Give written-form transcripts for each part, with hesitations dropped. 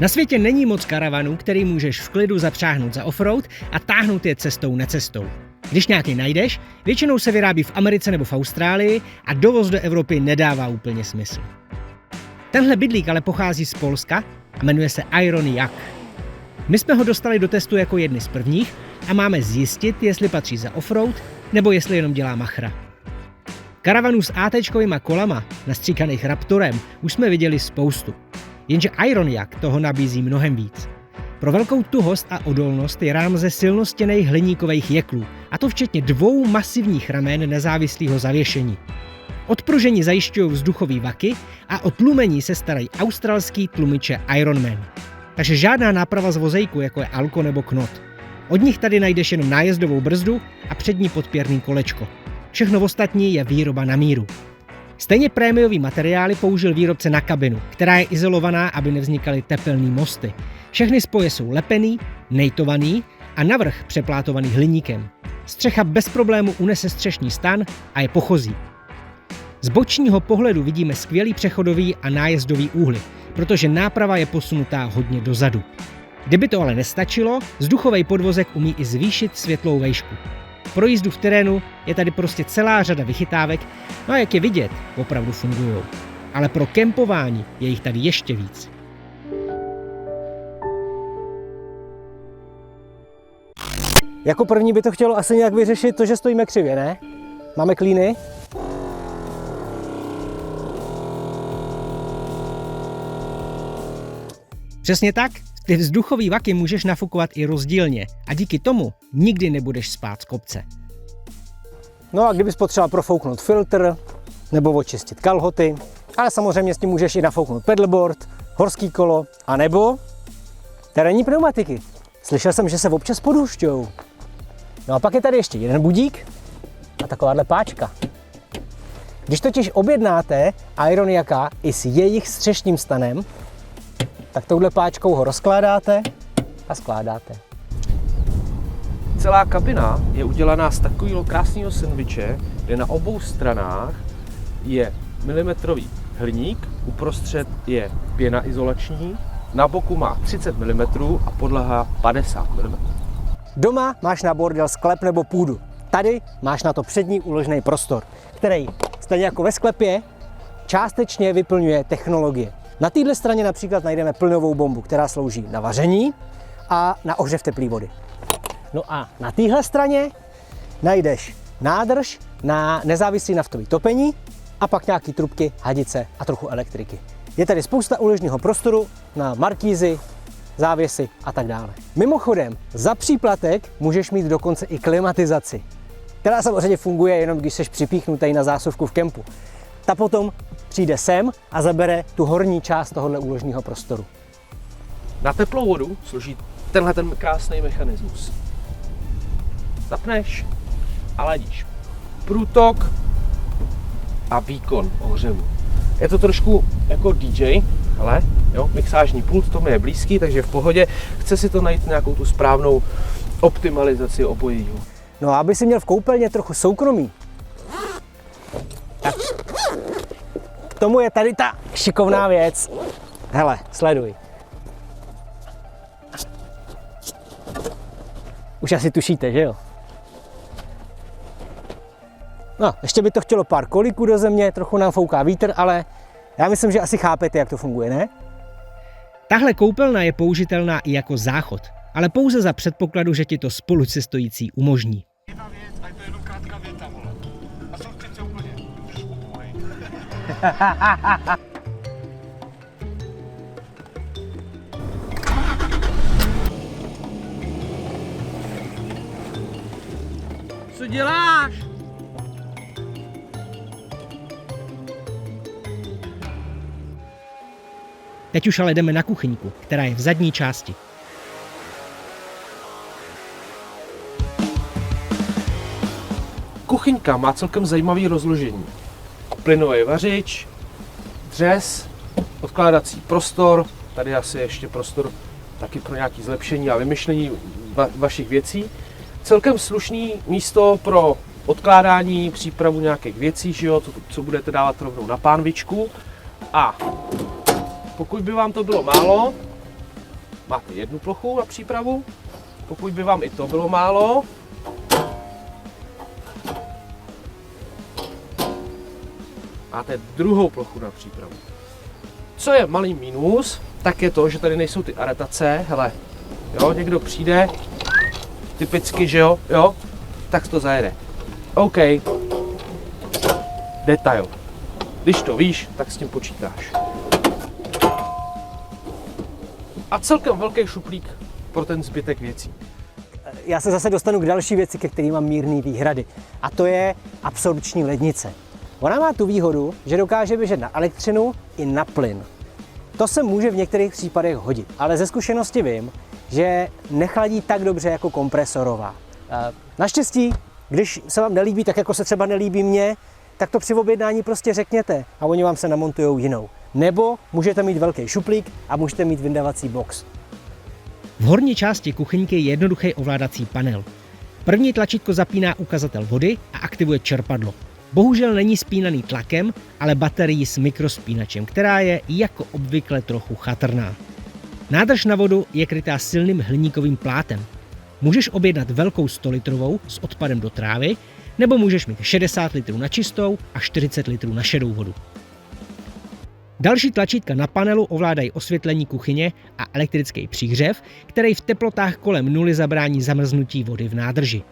Na světě není moc karavanů, který můžeš v klidu zapřáhnout za offroad a táhnout je cestou necestou. Když nějaký najdeš, většinou se vyrábí v Americe nebo v Austrálii a dovoz do Evropy nedává úplně smysl. Tenhle bydlík ale pochází z Polska a jmenuje se Iron Jak. My jsme ho dostali do testu jako jedny z prvních a máme zjistit, jestli patří za offroad nebo jestli jenom dělá machra. Karavanů s ATčkovýma kolama, nastříkaných Raptorem, už jsme viděli spoustu. Jenže Iron Jak toho nabízí mnohem víc. Pro velkou tuhost a odolnost je rám ze silnostěných hliníkových jeklů, a to včetně 2 masivních ramen nezávislého zavěšení. Od pružení zajišťují vzduchový vaky a o tlumení se starají australský tlumiče Ironman. Takže žádná náprava z vozejku, jako je Alko nebo Knot. Od nich tady najdeš jenom nájezdovou brzdu a přední podpěrný kolečko. Všechno ostatní je výroba na míru. Stejně prémiový materiály použil výrobce na kabinu, která je izolovaná, aby nevznikaly tepelný mosty. Všechny spoje jsou lepený, nejtovaný a navrch přeplátovaný hliníkem. Střecha bez problému unese střešní stan a je pochozí. Z bočního pohledu vidíme skvělý přechodový a nájezdový úhly, protože náprava je posunutá hodně dozadu. Kdyby to ale nestačilo, vzduchový podvozek umí i zvýšit světlou vejšku. Pro jízdu v terénu je tady prostě celá řada vychytávek, no a jak je vidět, opravdu fungují. Ale pro kempování je jich tady ještě víc. Jako první by to chtělo asi nějak vyřešit to, že stojíme křivě, ne? Máme klíny? Přesně tak, ty vzduchový vaky můžeš nafukovat i rozdílně a díky tomu nikdy nebudeš spát z kopce. No a kdybys potřeboval profouknout filtr nebo očistit kalhoty, ale samozřejmě s tím můžeš i nafouknout pedalboard, horský kolo a nebo terénní pneumatiky. Slyšel jsem, že se občas podhušťujou. No a pak je tady ještě jeden budík a takováhle páčka. Když totiž objednáte Iron Jaka i s jejich střešním stanem, tak touhle páčkou ho rozkládáte a skládáte. Celá kabina je udělaná z takového krásného sendviče, kde na obou stranách je milimetrový hliník, uprostřed je pěna izolační, na boku má 30 mm a podlaha 50 mm. Doma máš na bordel sklep nebo půdu. Tady máš na to přední úložný prostor, který stejně jako ve sklepě částečně vyplňuje technologie. Na této straně například najdeme plynovou bombu, která slouží na vaření a na ohřev teplé vody. No a na téhle straně najdeš nádrž na nezávislý naftový topení a pak nějaký trubky, hadice a trochu elektriky. Je tady spousta úložního prostoru na markízy, závěsy a tak dále. Mimochodem, za příplatek můžeš mít dokonce i klimatizaci, která samozřejmě funguje jenom když jsi připíchnutý na zásuvku v kempu. Ta potom přijde sem a zabere tu horní část tohohle úložního prostoru. Na teplou vodu složí tenhle ten krásný mechanismus. Zapneš a ladíš průtok a výkon ohřevu. Je to trošku jako DJ, ale jo, mixážní pult to mi je blízký, takže v pohodě. Chce si to najít nějakou tu správnou optimalizaci obojího. No a aby si měl v koupelně trochu soukromí, tak k tomu je tady ta šikovná věc. Hele, sleduj. Už asi tušíte, že jo? No, ještě by to chtělo pár kolíků do země, trochu nám fouká vítr, ale já myslím, že asi chápete, jak to funguje, ne? Tahle koupelna je použitelná i jako záchod, ale pouze za předpokladu, že ti to spolucestující umožní. Jedna věc, a je to jenom krátká věta, vole. A soustřed se úplně. Co děláš? Teď už ale jdeme na kuchyňku, která je v zadní části. Kuchyňka má celkem zajímavý rozložení. Plynový vařič, dřez, odkládací prostor, tady asi ještě prostor taky pro nějaké zlepšení a vymyšlení vašich věcí. Celkem slušný místo pro odkládání, přípravu nějakých věcí, že jo, co budete dávat rovnou na pánvičku. A pokud by vám to bylo málo, máte jednu plochu na přípravu. Pokud by vám i to bylo málo, máte druhou plochu na přípravu. Co je malý mínus, tak je to, že tady nejsou ty aretace. Hele, jo, někdo přijde, typicky, že jo, tak to zajede. OK, detail. Když to víš, tak s tím počítáš. A celkem velký šuplík pro ten zbytek věcí. Já se zase dostanu k další věci, ke kterým mám mírné výhrady. A to je absorpční lednice. Ona má tu výhodu, že dokáže běžet na elektřinu i na plyn. To se může v některých případech hodit, ale ze zkušenosti vím, že nechladí tak dobře jako kompresorová. Naštěstí, když se vám nelíbí tak, jako se třeba nelíbí mně, tak to při objednání prostě řekněte a oni vám se namontujou jinou. Nebo můžete mít velký šuplík a můžete mít vyndavací box. V horní části kuchyňky je jednoduchý ovládací panel. První tlačítko zapíná ukazatel vody a aktivuje čerpadlo. Bohužel není spínaný tlakem, ale baterií s mikrospínačem, která je jako obvykle trochu chatrná. Nádrž na vodu je krytá silným hliníkovým plátem. Můžeš objednat velkou 100-litrovou s odpadem do trávy, nebo můžeš mít 60 litrů na čistou a 40 litrů na šedou vodu. Další tlačítka na panelu ovládají osvětlení kuchyně a elektrický příhřev, který v teplotách kolem nuly zabrání zamrznutí vody v nádrži.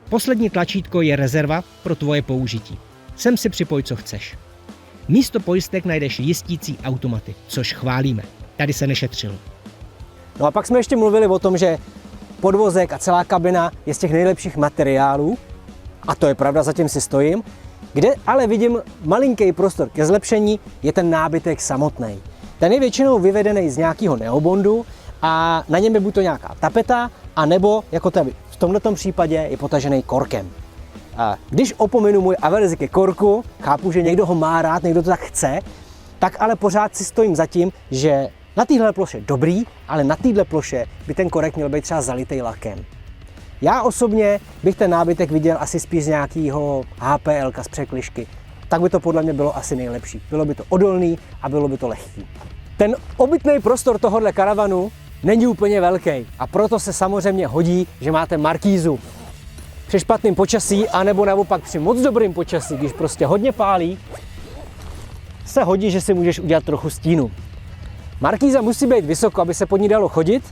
Poslední tlačítko je rezerva pro tvoje použití. Sem si připoj, co chceš. Místo pojistek najdeš jistící automaty, což chválíme. Tady se nešetřilo. No a pak jsme ještě mluvili o tom, že podvozek a celá kabina je z těch nejlepších materiálů, a to je pravda, zatím si stojím. Kde ale vidím malinký prostor ke zlepšení, je ten nábytek samotný. Ten je většinou vyvedený z nějakého neobondu a na něm je buď to nějaká tapeta, anebo, jako tady v tomto případě, je potažený korkem. A když opominu můj averzi ke korku, chápu, že někdo ho má rád, někdo to tak chce, tak ale pořád si stojím za tím, že na téhle ploše dobrý, ale na téhle ploše by ten korek měl být třeba zalitý lakem. Já osobně bych ten nábytek viděl asi spíš z nějakého HPL z překližky. Tak by to podle mě bylo asi nejlepší. Bylo by to odolný a bylo by to lehký. Ten obytný prostor tohohle karavanu není úplně velký a proto se samozřejmě hodí, že máte markízu. Při špatném počasí, anebo naopak při moc dobrým počasí, když prostě hodně pálí, se hodí, že si můžeš udělat trochu stínu. Markíza musí být vysoko, aby se pod ní dalo chodit,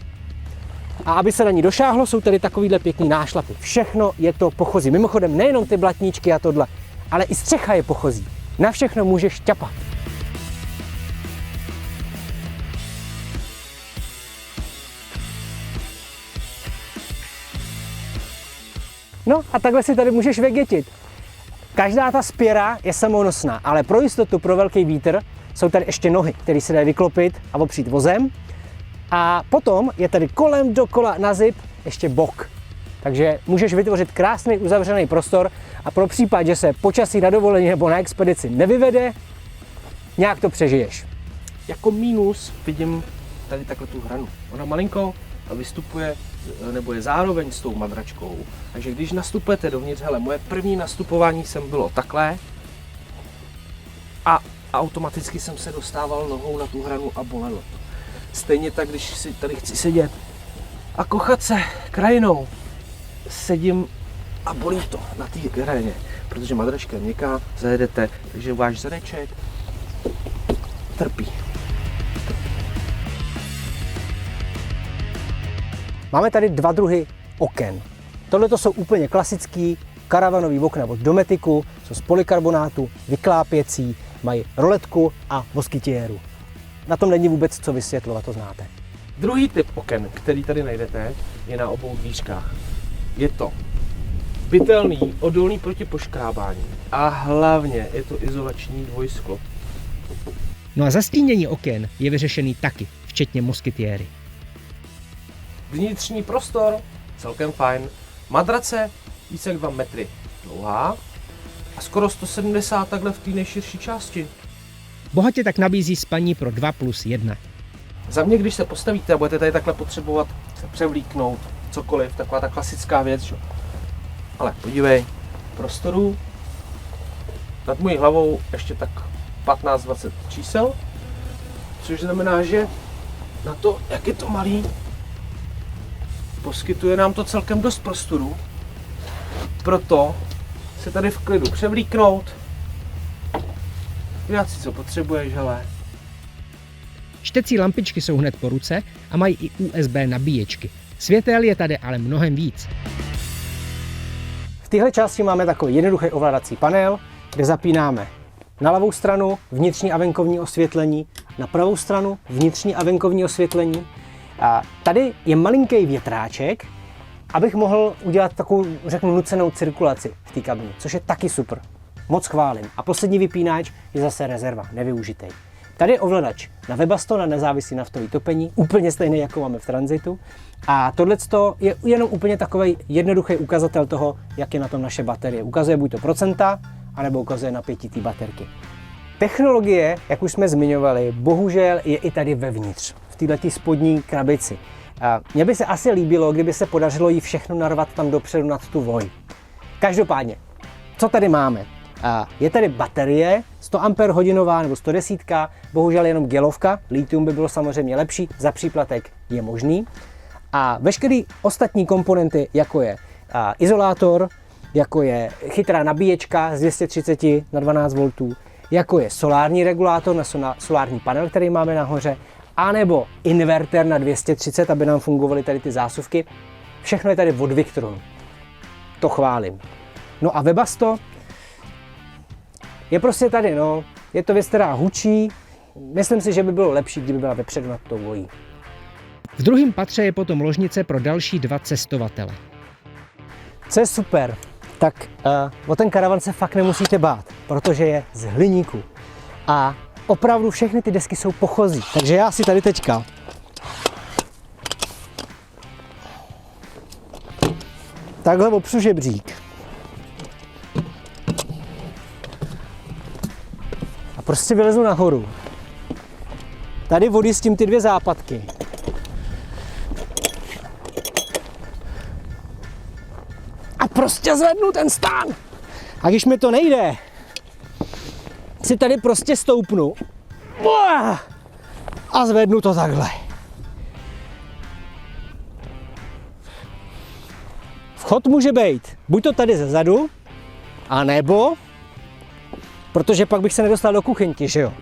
a aby se na ní došáhlo, jsou tady takovýhle pěkný nášlapy. Všechno je to pochozí. Mimochodem nejenom ty blatníčky a tohle, ale i střecha je pochozí. Na všechno můžeš ťapat. No a takhle si tady můžeš vegetit. Každá ta spěra je samonosná, ale pro jistotu, pro velký vítr, jsou tady ještě nohy, které se dají vyklopit a opřít vozem. A potom je tady kolem dokola na zip ještě bok. Takže můžeš vytvořit krásný uzavřený prostor a pro případ, že se počasí na dovolení nebo na expedici nevyvede, nějak to přežiješ. Jako mínus vidím tady takhle tu hranu. Ona malinko vystupuje, nebo je zároveň s tou madračkou. Takže když nastupujete dovnitř, hele, moje první nastupování jsem bylo takhle a automaticky jsem se dostával nohou na tu hranu a bolelo. Stejně tak, když si tady chci sedět a kochat se krajinou, sedím a bolí to na té krajině, protože madračka je měkká, zajedete, takže váš zadeček trpí. Máme tady dva druhy oken. Tohle jsou úplně klasický karavanový okna od Dometiku, jsou z polykarbonátu, vyklápěcí, mají roletku a moskytiéru. Na tom není vůbec co vysvětlovat, to znáte. Druhý typ oken, který tady najdete, je na obou dvířkách. Je to bytelný, odolný proti poškrábání a hlavně je to izolační dvojsklo. No a zastínění oken je vyřešený taky, včetně moskytiéry. Vnitřní prostor, celkem fajn. Madrace více jak 2 metry dlouhá a skoro 170 takhle v té nejširší části. Bohatě tak nabízí spaní pro 2+1. Za mě, když se postavíte a budete tady takhle potřebovat se převlíknout, cokoliv, taková ta klasická věc, že? Ale podívej, prostoru nad mojí hlavou ještě tak 15-20 čísel, což znamená, že na to, jak je to malý, poskytuje nám to celkem dost prostoru. Proto se tady v klidu převlíknout, udělat si, co potřebuješ, hele. Čtecí lampičky jsou hned po ruce a mají i USB nabíječky. Světel je tady ale mnohem víc. V téhle části máme takový jednoduchý ovládací panel, kde zapínáme na levou stranu vnitřní a venkovní osvětlení, na pravou stranu vnitřní a venkovní osvětlení. A tady je malinký větráček, abych mohl udělat takovou, řeknu, nucenou cirkulaci v té kabině, což je taky super. Moc chválím. A poslední vypínač je zase rezerva, nevyužitej. Tady je ovladač na Webasto, na nezávislý naftový topení, úplně stejný, jako máme v Transitu. A tohle je jenom úplně takový jednoduchý ukazatel toho, jak je na tom naše baterie. Ukazuje buď to procenta, anebo ukazuje napětí té baterky. Technologie, jak už jsme zmiňovali, bohužel je i tady vevnitř, v této spodní krabici. Mně by se asi líbilo, kdyby se podařilo jí všechno narvat tam dopředu nad tu voj. Každopádně, co tady máme? Je tady baterie 100 Ah nebo 110, bohužel jenom gelovka, litium by bylo samozřejmě lepší, za příplatek je možný. A veškeré ostatní komponenty, jako je izolátor, jako je chytrá nabíječka z 230 na 12 V, jako je solární regulátor na solární panel, který máme nahoře, anebo inverter na 230, aby nám fungovaly tady ty zásuvky. Všechno je tady od Victronu. To chválím. No a Webasto je prostě tady, no. Je to věc, která hučí. Myslím si, že by bylo lepší, kdyby byla vepředu nad tou vojí. V druhém patře je potom ložnice pro další 2 cestovatele. Co je super, tak o ten karavan se fakt nemusíte bát, protože je z hliníku. A opravdu všechny ty desky jsou pochozí. Takže já si tady teďka takhle opřu žebřík. A prostě vylezu nahoru. Tady odjistím ty 2 západky. A prostě zvednu ten stán. A když mi to nejde, si tady prostě stoupnu a zvednu to takhle. Vchod může být buď to tady ze zadu, anebo, protože pak bych se nedostal do kuchyňky, že jo?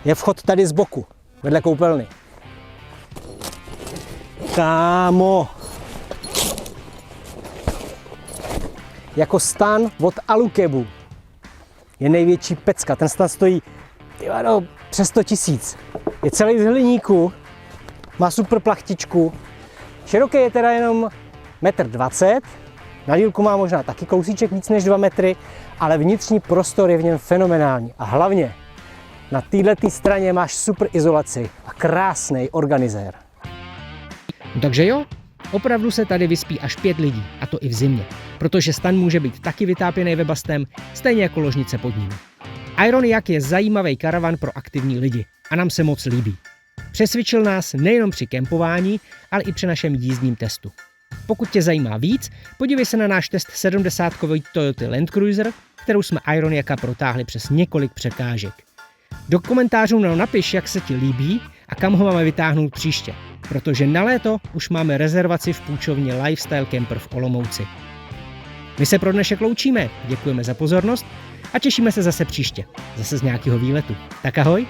Je vchod tady z boku, vedle koupelny. Kámo. Jako stan od Alukebu je největší pecka. Ten stan stojí přes 100 000. Je celý z hliníku, má super plachtičku. Široký je teda jenom 1,20 m, na dílku má možná taky kousíček víc než 2 metry, ale vnitřní prostor je v něm fenomenální. A hlavně na této straně máš super izolaci a krásný organizér. Takže jo, opravdu se tady vyspí až 5 lidí, a to i v zimě, protože stan může být taky vytápěný Webastem, stejně jako ložnice pod ním. Ironiak je zajímavý karavan pro aktivní lidi a nám se moc líbí. Přesvědčil nás nejenom při kempování, ale i při našem jízdním testu. Pokud tě zajímá víc, podívej se na náš test 70kový Toyota Land Cruiser, kterou jsme Ironiaka protáhli přes několik překážek. Do komentářů nám napiš, jak se ti líbí a kam ho máme vytáhnout příště, protože na léto už máme rezervaci v půjčovně Lifestyle Camper v Olomouci. My se pro dnešek loučíme, děkujeme za pozornost a těšíme se zase příště, zase z nějakého výletu. Tak ahoj!